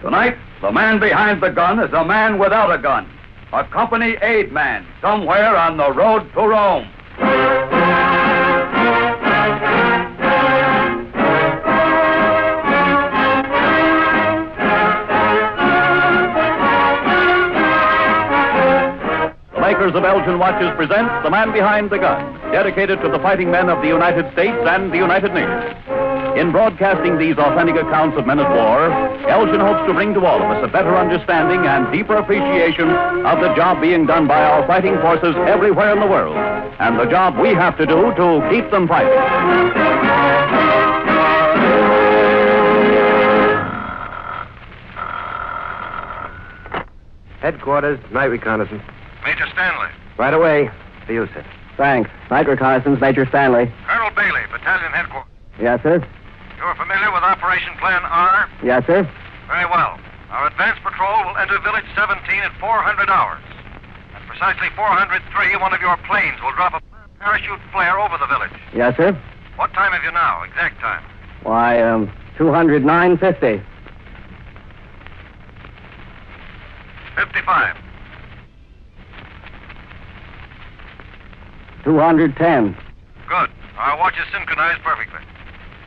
Tonight, the man behind the gun is a man without a gun. A company aid man somewhere on the road to Rome. The makers of Elgin watches present The Man Behind the Gun, dedicated to the fighting men of the United States and the United Nations. In broadcasting these authentic accounts of men at war, Elgin hopes to bring to all of us a better understanding and deeper appreciation of the job being done by our fighting forces everywhere in the world, and the job we have to do to keep them fighting. Headquarters, night reconnaissance. Major Stanley. Right away. For you, sir. Thanks. Night reconnaissance, Major Stanley. Colonel Bailey, Battalion Headquarters. Yes, sir? You are familiar with Operation Plan R? Yes, sir. Very well. Our advance patrol will enter Village 17 at 400 hours. At precisely 403, one of your planes will drop a parachute flare over the village. Yes, sir. What time have you now? Exact time. Why, 209:50. 55. 210. Good. Our watch is synchronized perfectly.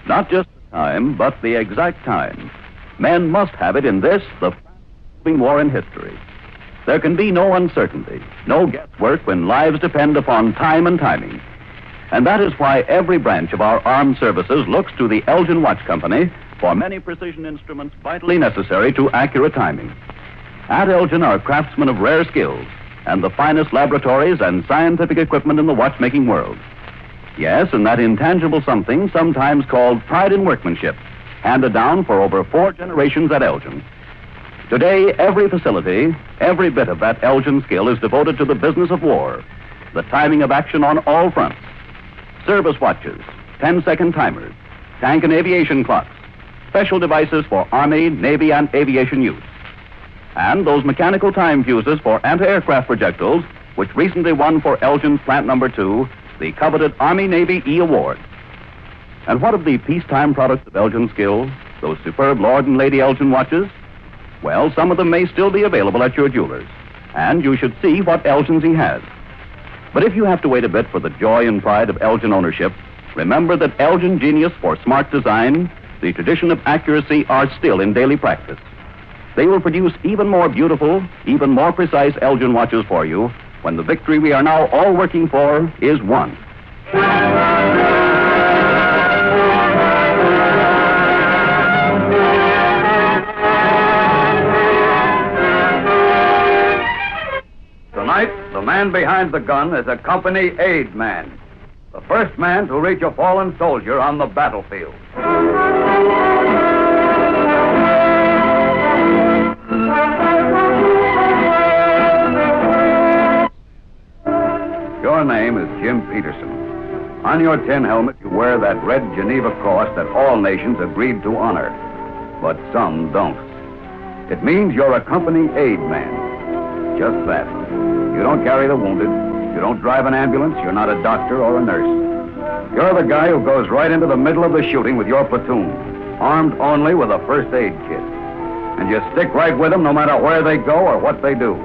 Not just the time, but the exact time. Men must have it in this, the fastest-moving war in history. There can be no uncertainty, no guesswork when lives depend upon time and timing. And that is why every branch of our armed services looks to the Elgin Watch Company for many precision instruments vitally necessary to accurate timing. At Elgin are craftsmen of rare skills and the finest laboratories and scientific equipment in the watchmaking world. Yes, and that intangible something sometimes called pride in workmanship, handed down for over 4 generations at Elgin. Today, every facility, every bit of that Elgin skill is devoted to the business of war, the timing of action on all fronts. Service watches, 10-second timers, tank and aviation clocks, special devices for Army, Navy, and aviation use. And those mechanical time fuses for anti-aircraft projectiles, which recently won for Elgin's Plant Number 2 the coveted Army-Navy E Award. And what of the peacetime products of Elgin skill, those superb Lord and Lady Elgin watches? Well, some of them may still be available at your jeweler's, and you should see what Elgin's he has. But if you have to wait a bit for the joy and pride of Elgin ownership, remember that Elgin genius for smart design, the tradition of accuracy are still in daily practice. They will produce even more beautiful, even more precise Elgin watches for you when the victory we are now all working for is won. Tonight, the man behind the gun is a company aid man, the first man to reach a fallen soldier on the battlefield. Your name is Jim Peterson. On your tin helmet, you wear that red Geneva cross that all nations agreed to honor, but some don't. It means you're a company aid man. Just that. You don't carry the wounded. You don't drive an ambulance. You're not a doctor or a nurse. You're the guy who goes right into the middle of the shooting with your platoon, armed only with a first aid kit. And you stick right with them no matter where they go or what they do.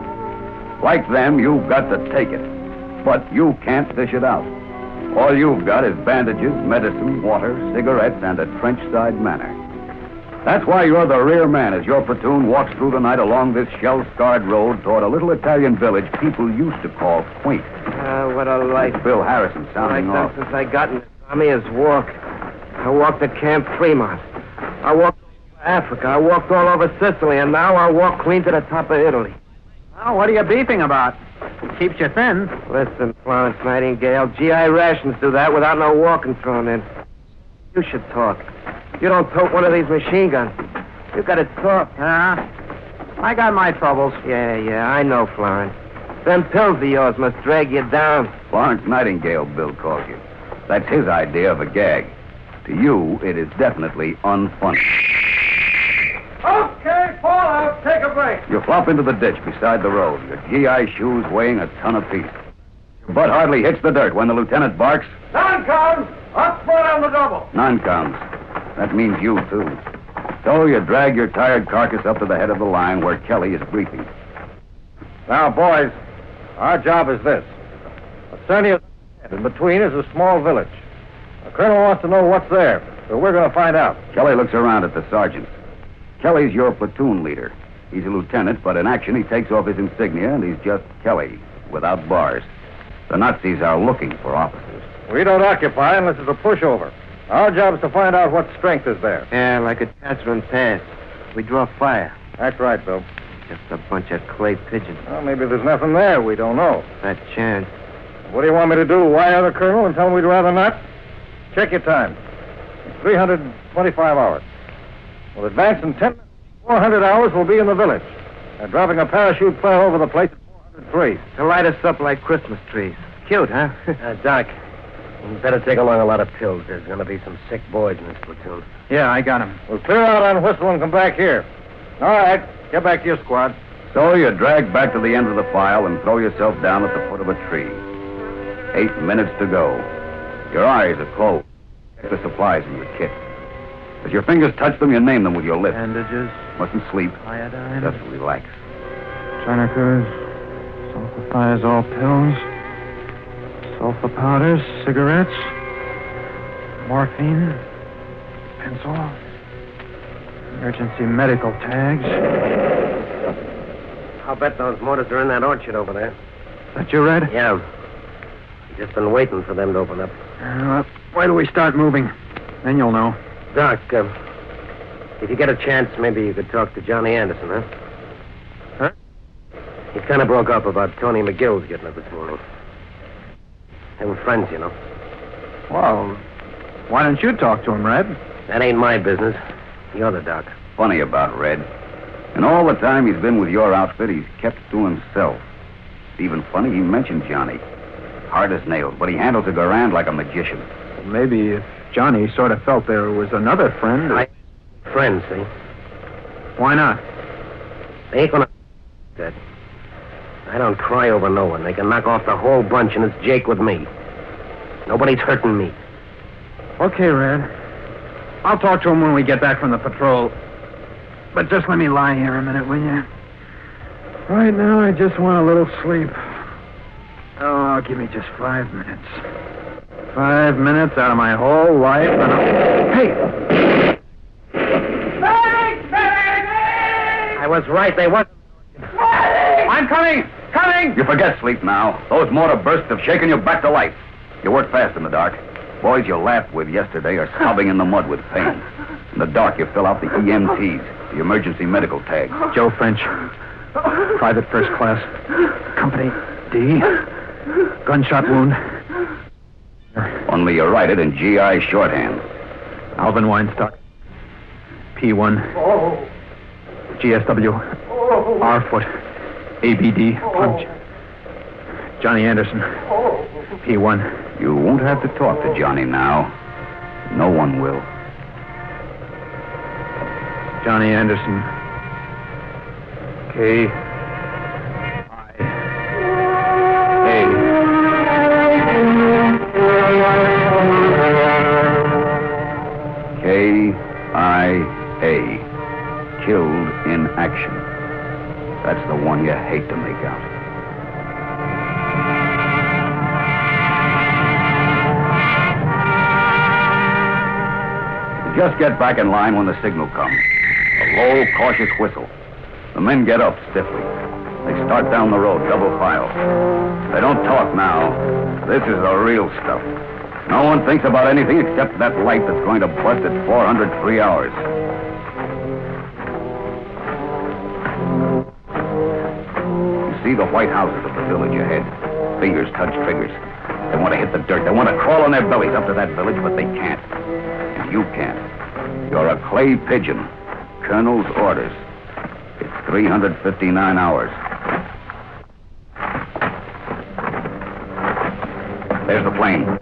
Like them, you've got to take it. But you can't dish it out. All you've got is bandages, medicine, water, cigarettes, and a trench-side manner. That's why you're the rear man as your platoon walks through the night along this shell-scarred road toward a little Italian village people used to call quaint. What a life. Bill Harrison sounding All I've off. done since I got in the Army is walk. I walked at Camp Fremont. I walked over Africa. I walked all over Sicily, and now I walk clean to the top of Italy. Well, what are you beefing about? Keeps you thin. Listen, Florence Nightingale, GI rations do that without no walking thrown in. You should talk. You don't tote one of these machine guns. You got it tough. I got my troubles. Yeah, I know, Florence. Them pills of yours must drag you down. Florence Nightingale, Bill calls you. That's his idea of a gag. To you, it is definitely unfunny. Okay, fall out. Take a break. You flop into the ditch beside the road, your GI shoes weighing a ton apiece. Your butt hardly hits the dirt when the lieutenant barks. Non-coms, up front on the double. Non-coms. That means you, too. So you drag your tired carcass up to the head of the line where Kelly is briefing. Now, boys, our job is this. Vicinity is in between is a small village. The colonel wants to know what's there, so we're going to find out. Kelly looks around at the sergeant. Kelly's your platoon leader. He's a lieutenant, but in action he takes off his insignia and he's just Kelly, without bars. The Nazis are looking for officers. We don't occupy unless it's a pushover. Our job is to find out what strength is there. Yeah, like a Catherine Pass. We draw fire. That's right, Bill. Just a bunch of clay pigeons. Well, maybe there's nothing there. We don't know. That chance. What do you want me to do? Wire the colonel and tell him we'd rather not? Check your time. It's 325 hours. We'll advance in 10 minutes. 400 hours we'll be in the village. They're dropping a parachute flare over the place at 403. To light us up like Christmas trees. Cute, huh? Doc, you better take along a lot of pills. There's going to be some sick boys in this platoon. Yeah, I got him. We'll clear out on Whistle and come back here. All right, get back to your squad. So you drag back to the end of the file and throw yourself down at the foot of a tree. 8 minutes to go. Your eyes are closed. Check the supplies in your kit. As your fingers touch them, you name them with your lips. Bandages, Mustn't sleep. iodine, Just relax. tourniquets, sulfathiazole pills, sulfa powders, cigarettes, morphine, pencil, emergency medical tags. I'll bet those mortars are in that orchard over there. That you, Red? Yeah. Just been waiting for them to open up. Wait till we start moving. Then you'll know. Doc, if you get a chance, maybe you could talk to Johnny Anderson, huh? Huh? He kind of broke up about Tony McGill's getting up this morning. They were friends, you know. Well, why don't you talk to him, Red? That ain't my business. You're the doc. Funny about Red. And all the time he's been with your outfit, he's kept to himself. It's even funny he mentioned Johnny. Hard as nails, but he handles a Garand like a magician. Well, maybe if Johnny sort of felt there was another friend. Friends, see? Why not? They ain't gonna that. I don't cry over no one. They can knock off the whole bunch, and it's Jake with me. Nobody's hurting me. Okay, Red. I'll talk to him when we get back from the patrol. But just let me lie here a minute, will you? Right now, I just want a little sleep. Oh, give me just 5 minutes. 5 minutes out of my whole life, and Hey! I was right. They wasn't. I'm coming! Coming! You forget sleep now. Those mortar bursts have shaken you back to life. You work fast in the dark. Boys you laughed with yesterday are sobbing in the mud with pain. In the dark, you fill out the EMTs, the emergency medical tag. Joe French. Private first class. Company D. Gunshot wound. Only you write it in GI shorthand. Alvin Weinstock. P1. GSW. R-foot. ABD. Punch. Johnny Anderson. P1. You won't have to talk to Johnny now. No one will. Johnny Anderson. K. K-I-A. Killed in action. That's the one you hate to make out. You just get back in line when the signal comes. A low, cautious whistle. The men get up stiffly. They start down the road, double file. They don't talk now. This is the real stuff. No one thinks about anything except that light that's going to bust at 403 hours. You see the white houses of the village ahead. Fingers touch triggers. They want to hit the dirt. They want to crawl on their bellies up to that village, but they can't. And you can't. You're a clay pigeon. Colonel's orders. It's 359 hours. There's the plane.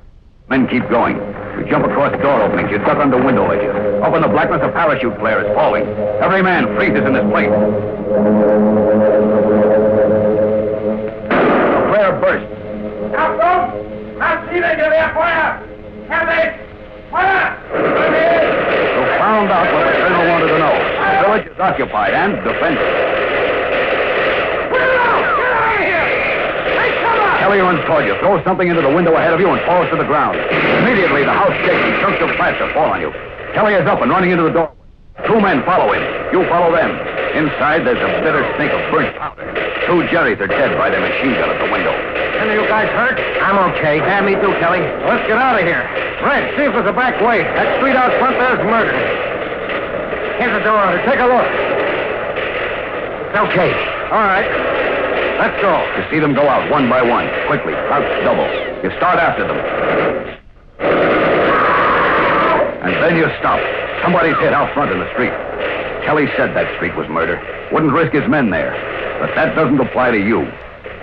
Men keep going. You jump across door openings. You duck under window ledges. Up in the blackness, a parachute flare is falling. Every man freezes in his place. The flare bursts. Now, folks! Now, see they get their fire! Have they? Fire! You found out what the colonel wanted to know. occupied and defended. Kelly runs toward you, throws something into the window ahead of you, and falls to the ground. Immediately, the house shakes and chunks of plaster fall on you. Kelly is up and running into the door. 2 men follow him. You follow them. Inside, there's a bitter stink of burnt powder. 2 Jerrys are dead by their machine gun at the window. Any of you guys hurt? I'm okay. Yeah, me too, Kelly. Let's get out of here. Red, see if there's a back way. That street out front there's murder. Here's the door. Take a look. It's okay. All right. Let's go. You see them go out one by one, quickly, crouch double. You start after them. And then you stop. Somebody's hit out front in the street. Kelly said that street was murder. Wouldn't risk his men there. But that doesn't apply to you.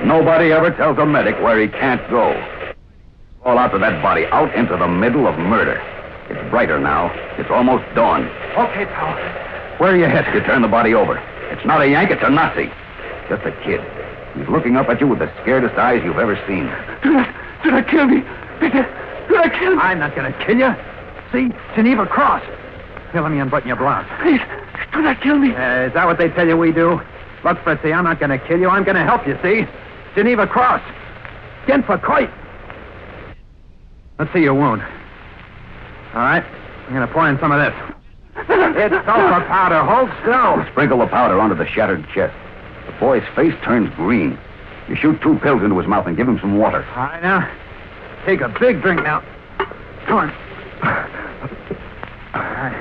Nobody ever tells a medic where he can't go. Fall out to that body, out into the middle of murder. It's brighter now. It's almost dawn. Okay, pal. Where are you hit? You turn the body over. It's not a Yank, it's a Nazi. Just a kid. He's looking up at you with the scaredest eyes you've ever seen. Do not kill me. Do not kill me. I'm not going to kill you. See? Geneva Cross. Here, let me unbutton your blouse. Please, do not kill me. Is that what they tell you we do? Look, Fritzy, I'm not going to kill you. I'm going to help you, see? Geneva Cross. Genfer Kreuz. Let's see your wound. All right. I'm going to pour in some of this. It's sulfur powder. Hold still. Sprinkle the powder onto the shattered chest. The boy's face turns green. You shoot 2 pills into his mouth and give him some water. All right, now. Take a big drink now. Come on. All right.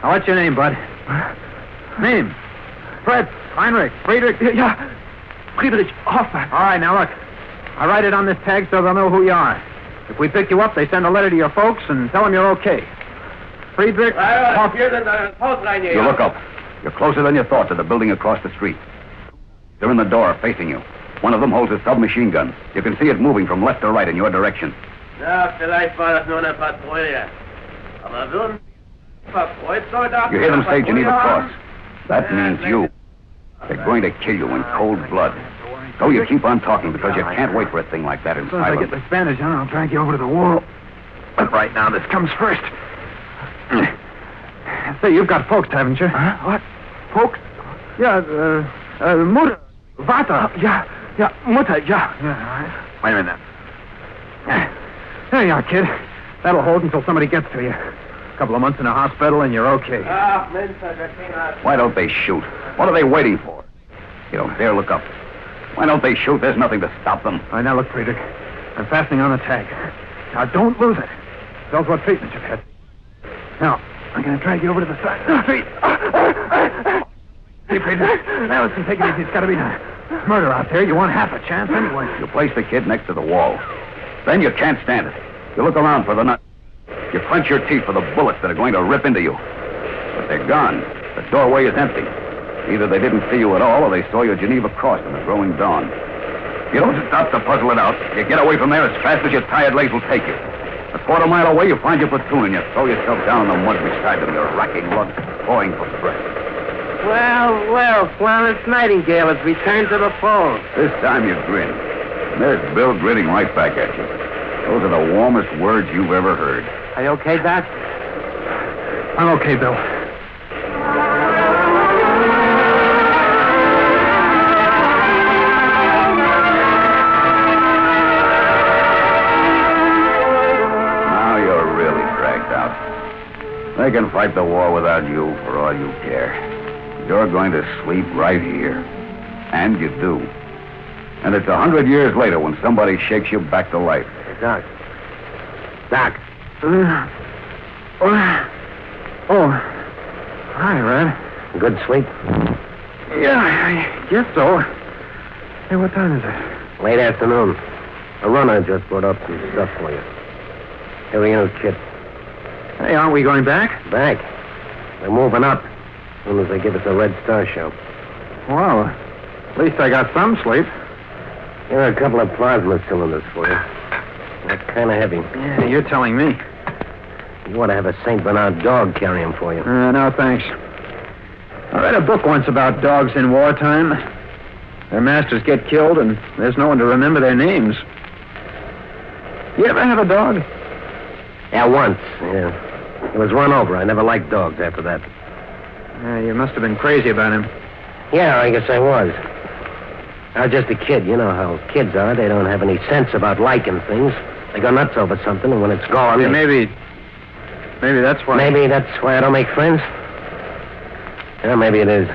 Now, what's your name, bud? Name? Fred, Heinrich, Friedrich. Yeah. Friedrich Hoffman. All right, now look. I'll write it on this tag so they'll know who you are. If we pick you up, they send a letter to your folks and tell them you're okay. Friedrich Hoffman. You look up. You're closer than you thought to the building across the street. They're in the door, facing you. One of them holds a submachine gun. You can see it moving from left to right in your direction. You hear them say Geneva Cross. That means you. They're going to kill you in cold blood. So you keep on talking because you can't wait for a thing like that in As soon as I silence. get this bandage on, I'll drag you over to the wall. But right now, this comes first. Say, you've got folks, haven't you? Huh? What? Folks? Yeah, Mutter. Vater. Yeah, Mutter, yeah. Yeah, all right. Wait a minute now. There you are, kid. That'll hold until somebody gets to you. A couple of months in a hospital and you're okay. Why don't they shoot? What are they waiting for? You don't dare look up. Why don't they shoot? There's nothing to stop them. All right, now look, Friedrich. I'm fastening on the tag. Now, don't lose it. Tells what treatment you've had. Now, I'm going to drag you over to the side of the street. See, Friedrich? Now, listen, take it easy. It's got to be done. Murder out there. You want half a chance anyway. You place the kid next to the wall. Then you can't stand it. You look around for the nut. You clench your teeth for the bullets that are going to rip into you. But they're gone. The doorway is empty. Either they didn't see you at all, or they saw your Geneva Cross in the growing dawn. You don't stop to puzzle it out. You get away from there as fast as your tired legs will take you. A quarter mile away, you find your platoon, and you throw yourself down in the mud beside them, your racking lungs clawing for breath. Well, Florence Nightingale has returned to the fold. This time you grin. And there's Bill grinning right back at you. Those are the warmest words you've ever heard. Are you okay, Doc? I'm okay, Bill. Now you're really dragged out. They can fight the war without you for all you care. You're going to sleep right here. And you do. And it's 100 years later when somebody shakes you back to life. Hey, Doc. Doc. Oh. Hi, Red. Good sleep? Yeah, I guess so. Hey, what time is it? Late afternoon. A runner just brought up some stuff for you. Here we go, kid. Hey, aren't we going back? Back. We're moving up. As soon as they give us a Red Star show. Well, at least I got some sleep. Here are a couple of plasma cylinders for you. They're kind of heavy. Yeah, you're telling me. You ought to have a St. Bernard dog carry them for you. No, thanks. I read a book once about dogs in wartime. Their masters get killed, and there's no one to remember their names. You ever have a dog? Yeah, once. Yeah. It was run over. I never liked dogs after that. You must have been crazy about him. Yeah, I guess I was. I was just a kid. You know how kids are. They don't have any sense about liking things. They go nuts over something, and when it's gone... Yeah, maybe that's why... Maybe that's why I don't make friends? Yeah, maybe it is.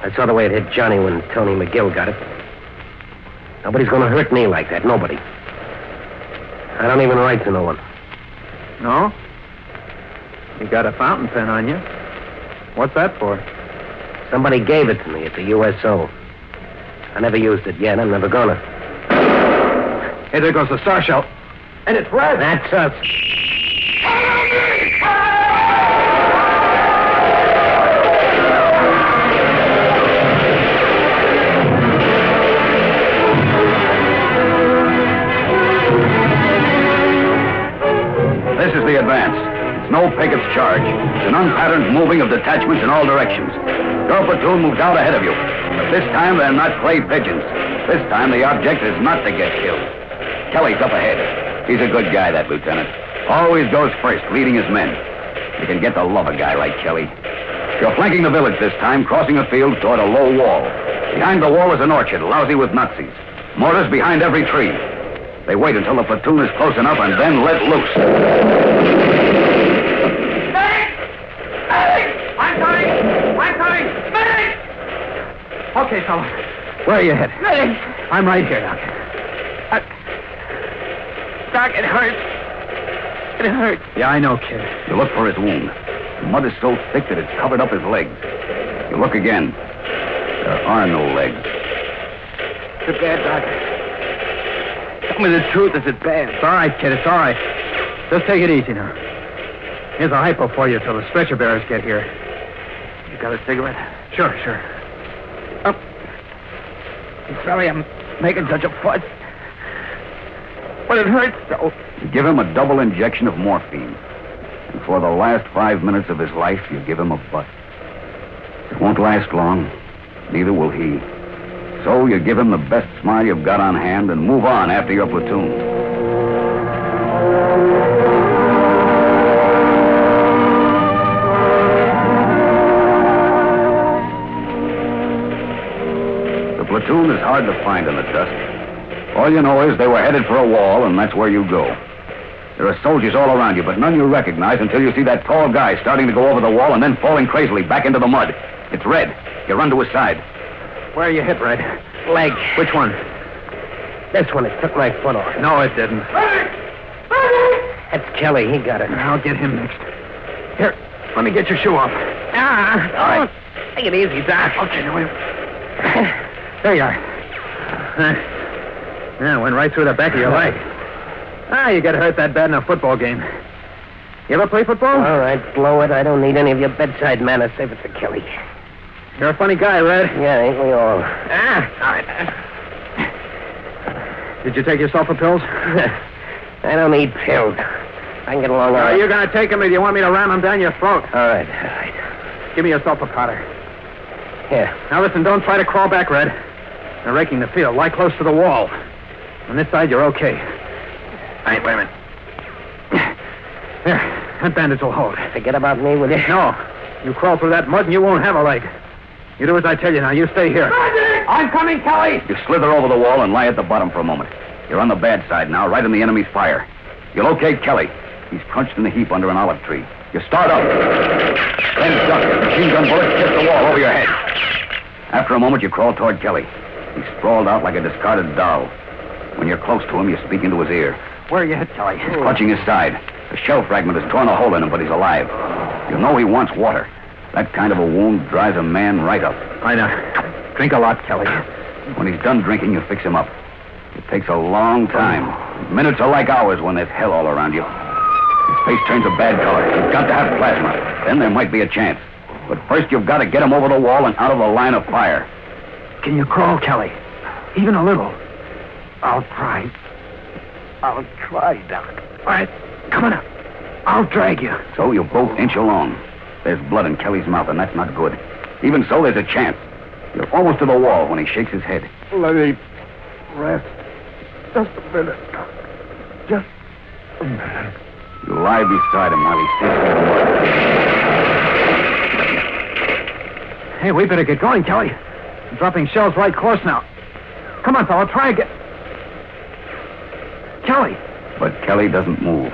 I saw the way it hit Johnny when Tony McGill got it. Nobody's going to hurt me like that. Nobody. I don't even write to no one. No? You got a fountain pen on you. What's that for? Somebody gave it to me at the USO. I never used it yet. I'm never gonna. Hey, there goes the star shell. And it's red. That's us. This is the advance. It's no Pickett's charge. It's an unpatterned moving of detachments in all directions. Your platoon moves out ahead of you. But this time, they're not clay pigeons. This time, the object is not to get killed. Kelly's up ahead. He's a good guy, that lieutenant. Always goes first, leading his men. You can get to love a guy like Kelly. You're flanking the village this time, crossing a field toward a low wall. Behind the wall is an orchard, lousy with Nazis. Mortars behind every tree. They wait until the platoon is close enough and then let loose. Medic! I'm coming! Medic! Okay, fella. Where are you headed? Medic! I'm right here, Doc. Doc, it hurts. It hurts. Yeah, I know, kid. You look for his wound. The mud is so thick that it's covered up his legs. You look again. There are no legs. Is it bad, Doc? Tell me the truth. Is it bad? It's all right, kid. It's all right. Just take it easy now. Here's a hypo for you till the stretcher bearers get here. You got a cigarette? Sure. I'm sorry I'm making such a fuss. But it hurts so. You give him a double injection of morphine. And for the last 5 minutes of his life, you give him a butt. It won't last long. Neither will he. So you give him the best smile you've got on hand and move on after your platoon. The platoon is hard to find in the dust. All you know is they were headed for a wall, and that's where you go. There are soldiers all around you, but none you recognize until you see that tall guy starting to go over the wall and then falling crazily back into the mud. It's Red. You run to his side. Where are you hit, Red? Leg. Which one? This one, it took my foot off. No, it didn't. That's Kelly. He got it. I'll get him next. Here, let me get your shoe off. All right. Take it easy, Doc. Okay, now wait. There you are. Yeah, went right through the back of your leg. You get hurt that bad in a football game. You ever play football? All right, blow it. I don't need any of your bedside manners. Save it for Kelly. You're a funny guy, Red. Yeah, ain't we all? All right. Did you take yourself a pills? I don't need pills. I can get along all Are right. you going to take them or do you want me to ram them down your throat? All right. Give me yourself a powder. Here. Now listen, don't try to crawl back, Red. They're raking the field. Lie close to the wall. On this side, you're okay. All right, wait a minute. There, that bandage will hold. Forget about me, will you? No. You crawl through that mud and you won't have a leg. You do as I tell you now. You stay here. I'm coming, Kelly! You slither over the wall and lie at the bottom for a moment. You're on the bad side now, right in the enemy's fire. You locate Kelly. He's crunched in a heap under an olive tree. You start up. Then duck as machine gun bullets hit the wall over your head. After a moment, you crawl toward Kelly. He's sprawled out like a discarded doll. When you're close to him, you speak into his ear. Where are you hit, Kelly? He's clutching his side. A shell fragment has torn a hole in him, but he's alive. You know he wants water. That kind of a wound dries a man right up. I know. Drink a lot, Kelly. When he's done drinking, you fix him up. It takes a long time. Minutes are like hours when there's hell all around you. His face turns a bad color. You've got to have plasma. Then there might be a chance. But first you've got to get him over the wall and out of the line of fire. Can you crawl, Kelly? Even a little. I'll try, Doc. All right, come on up. I'll drag you. So you both inch along. There's blood in Kelly's mouth, and that's not good. Even so, there's a chance. You're almost to the wall when he shakes his head. Let me rest. Just a minute. Just a minute. You lie beside him while he sinks through the mud. Hey, we better get going, Kelly. I'm dropping shells right course now. Come on, fella, try again. Kelly. But Kelly doesn't move.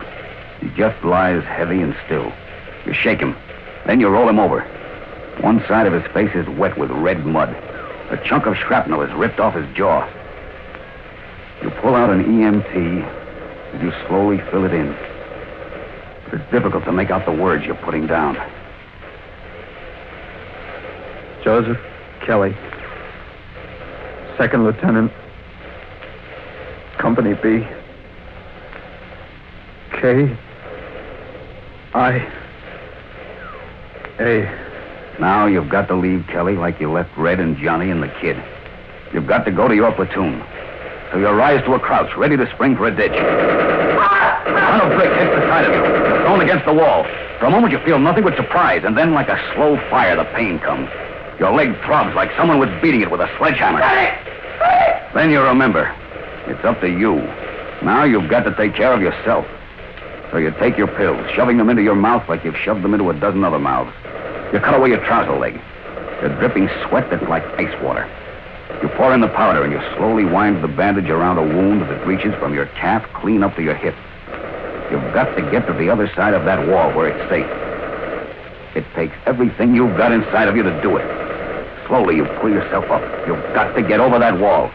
He just lies heavy and still. You shake him. Then you roll him over. One side of his face is wet with red mud. A chunk of shrapnel is ripped off his jaw. You pull out an EMT, and you slowly fill it in. But it's difficult to make out the words you're putting down. Joseph Kelly, Second Lieutenant, Company B, K-I-A. Now you've got to leave Kelly like you left Red and Johnny and the kid. You've got to go to your platoon. So you rise to a crouch, ready to spring for a ditch. A ton of brick hits the side of you. You're thrown against the wall. For a moment you feel nothing but surprise, and then like a slow fire, the pain comes. Your leg throbs like someone was beating it with a sledgehammer. Then you remember, it's up to you. Now you've got to take care of yourself. So you take your pills, shoving them into your mouth like you've shoved them into a dozen other mouths. You cut away your trouser leg. You're dripping sweat that's like ice water. You pour in the powder and you slowly wind the bandage around a wound that reaches from your calf clean up to your hip. You've got to get to the other side of that wall where it's safe. It takes everything you've got inside of you to do it. Slowly you pull yourself up. You've got to get over that wall.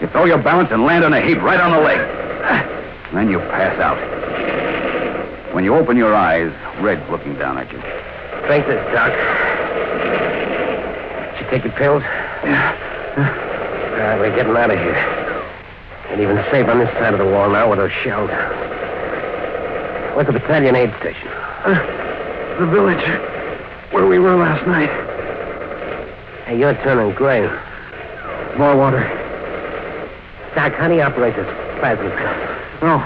You throw your balance and land on a heap right on the leg. Then you pass out. When you open your eyes, Red's looking down at you. Drink this, Doc. Did you take your pills? Yeah. All right, we're getting out of here. Ain't even safe on this side of the wall now with those shells. Where's the battalion aid station? The village, where we were last night. Hey, you're turning gray. More water. Doc, how do you operate this plasma? No,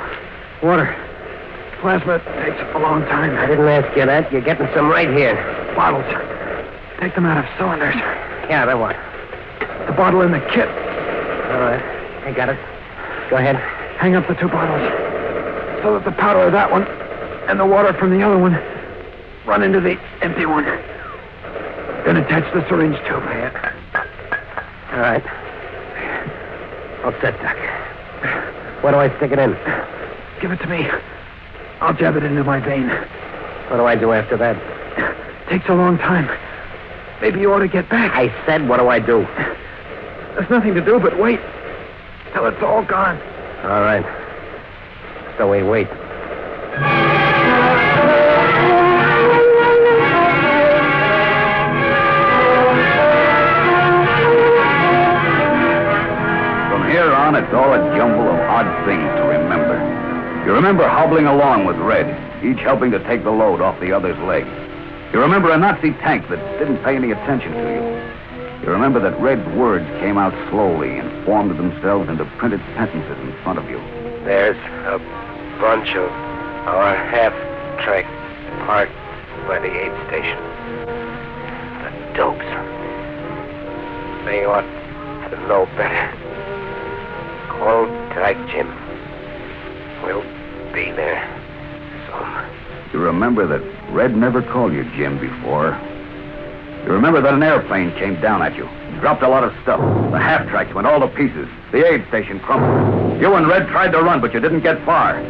water. Plasma takes a long time. I didn't ask you that. You're getting some right here. Bottles. Take them out of cylinders. Yeah, then what? The bottle in the kit. All right. I got it. Go ahead. Hang up the two bottles so that the powder of that one and the water from the other one run into the empty one. Then attach the syringe tube. Yeah. All right. All set, Doc. Where do I stick it in? Give it to me. I'll jab it into my vein. What do I do after that? Takes a long time. Maybe you ought to get back. I said, what do I do? There's nothing to do but wait till it's all gone. All right. So we wait. From here on, it's all a jumble of odd things to remember. You remember hobbling along with Red, each helping to take the load off the other's leg. You remember a Nazi tank that didn't pay any attention to you. You remember that Red's words came out slowly and formed themselves into printed sentences in front of you. There's a bunch of our half-track parked by the aid station. The dopes. They ought to know better. Hold tight, Jim. We'll be there soon. You remember that Red never called you Jim before. You remember that an airplane came down at you, dropped a lot of stuff. The half-tracks went all to pieces. The aid station crumbled. You and Red tried to run, but you didn't get far.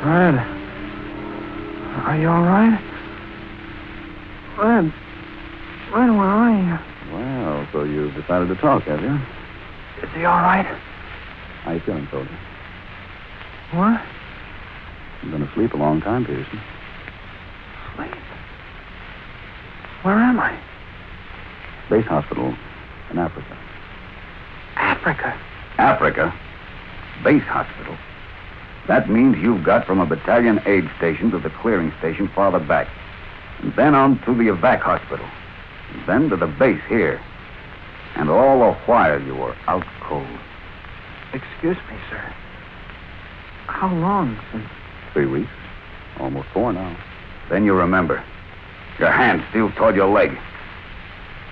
Red. Are you all right? Red, where are you? Well, so you've decided to talk, have you? Is he all right? How you feeling, soldier? What? You've been asleep a long time, Peterson. Sleep? Where am I? Base hospital in Africa. Africa? Africa? Base hospital. That means you've got from a battalion aid station to the clearing station farther back. And then on to the evac hospital. And then to the base here. And all the while you were out cold. Excuse me, sir. How long since... 3 weeks. Almost 4 now. Then you remember. Your hand still toward your leg.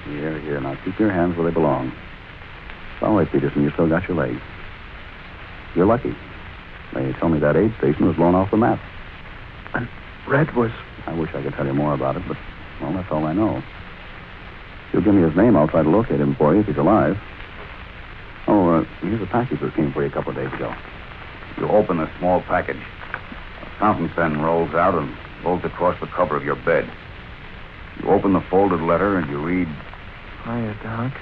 Here, here. Now keep your hands where they belong. It's all right, Peterson. You still got your legs. You're lucky. They tell me that aid station was blown off the map. And Red was... I wish I could tell you more about it, but, well, that's all I know. If you'll give me his name, I'll try to locate him for you if he's alive. Oh, here's a package that came for you a couple of days ago. You open a small package. A fountain pen rolls out and rolls across the cover of your bed. You open the folded letter and you read... Hiya, Doc.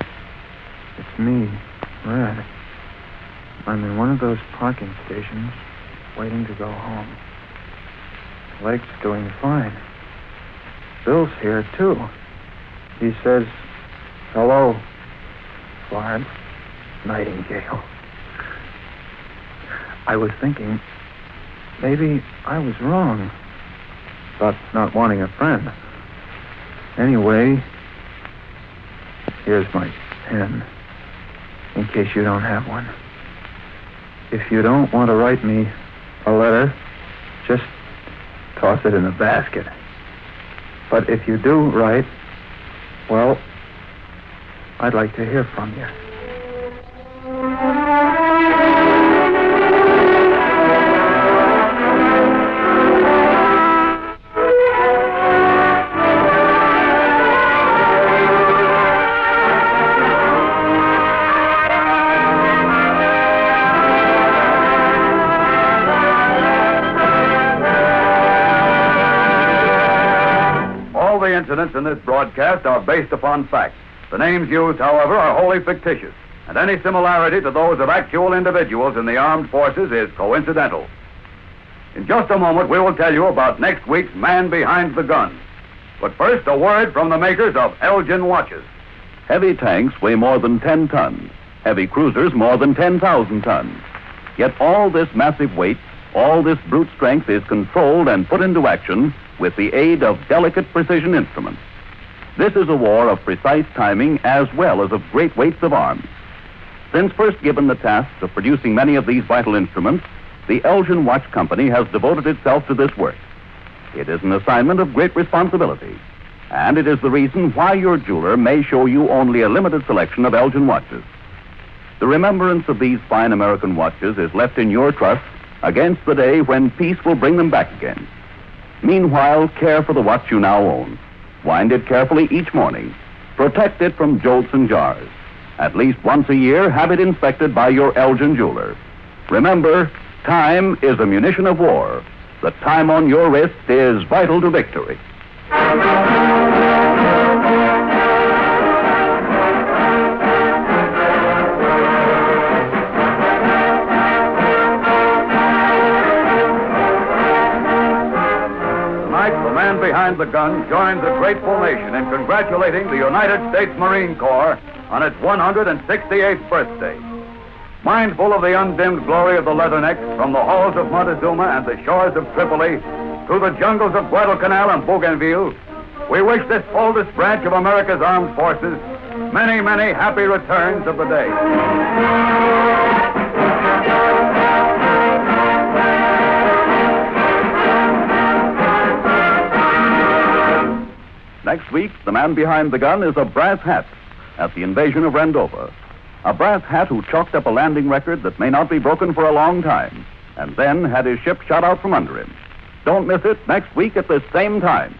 It's me, Red. I'm in one of those parking stations, waiting to go home. Leg's doing fine. Bill's here, too. He says, hello, Florence Nightingale. I was thinking, maybe I was wrong about not wanting a friend. Anyway, here's my pen, in case you don't have one. If you don't want to write me a letter, just toss it in a basket. But if you do write, well, I'd like to hear from you. Incidents in this broadcast are based upon facts. The names used, however, are wholly fictitious, and any similarity to those of actual individuals in the armed forces is coincidental. In just a moment, we will tell you about next week's Man Behind the Gun. But first, a word from the makers of Elgin watches. Heavy tanks weigh more than 10 tons. Heavy cruisers more than 10,000 tons. Yet all this massive weight, all this brute strength is controlled and put into action with the aid of delicate precision instruments. This is a war of precise timing as well as of great weights of arms. Since first given the task of producing many of these vital instruments, the Elgin Watch Company has devoted itself to this work. It is an assignment of great responsibility, and it is the reason why your jeweler may show you only a limited selection of Elgin watches. The remembrance of these fine American watches is left in your trust against the day when peace will bring them back again. Meanwhile, care for the watch you now own. Wind it carefully each morning. Protect it from jolts and jars. At least once a year, have it inspected by your Elgin jeweler. Remember, time is a munition of war. The time on your wrist is vital to victory. Behind the Gun joins a grateful nation in congratulating the United States Marine Corps on its 168th birthday. Mindful of the undimmed glory of the Leathernecks from the halls of Montezuma and the shores of Tripoli through the jungles of Guadalcanal and Bougainville, we wish this oldest branch of America's armed forces many, many happy returns of the day. Next week, the man behind the gun is a brass hat at the invasion of Rendova. A brass hat who chalked up a landing record that may not be broken for a long time, and then had his ship shot out from under him. Don't miss it next week at the same time.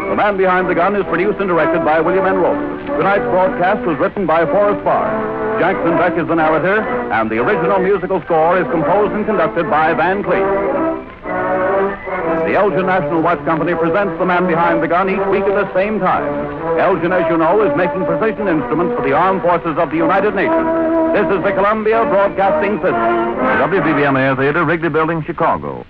The Man Behind the Gun is produced and directed by William N. Rosen. Tonight's broadcast was written by Forrest Barr. Jackson Beck is the narrator, and the original musical score is composed and conducted by Van Cleef. The Elgin National Watch Company presents The Man Behind the Gun each week at the same time. Elgin, as you know, is making precision instruments for the armed forces of the United Nations. This is the Columbia Broadcasting System. WBBM Air Theater, Wrigley Building, Chicago.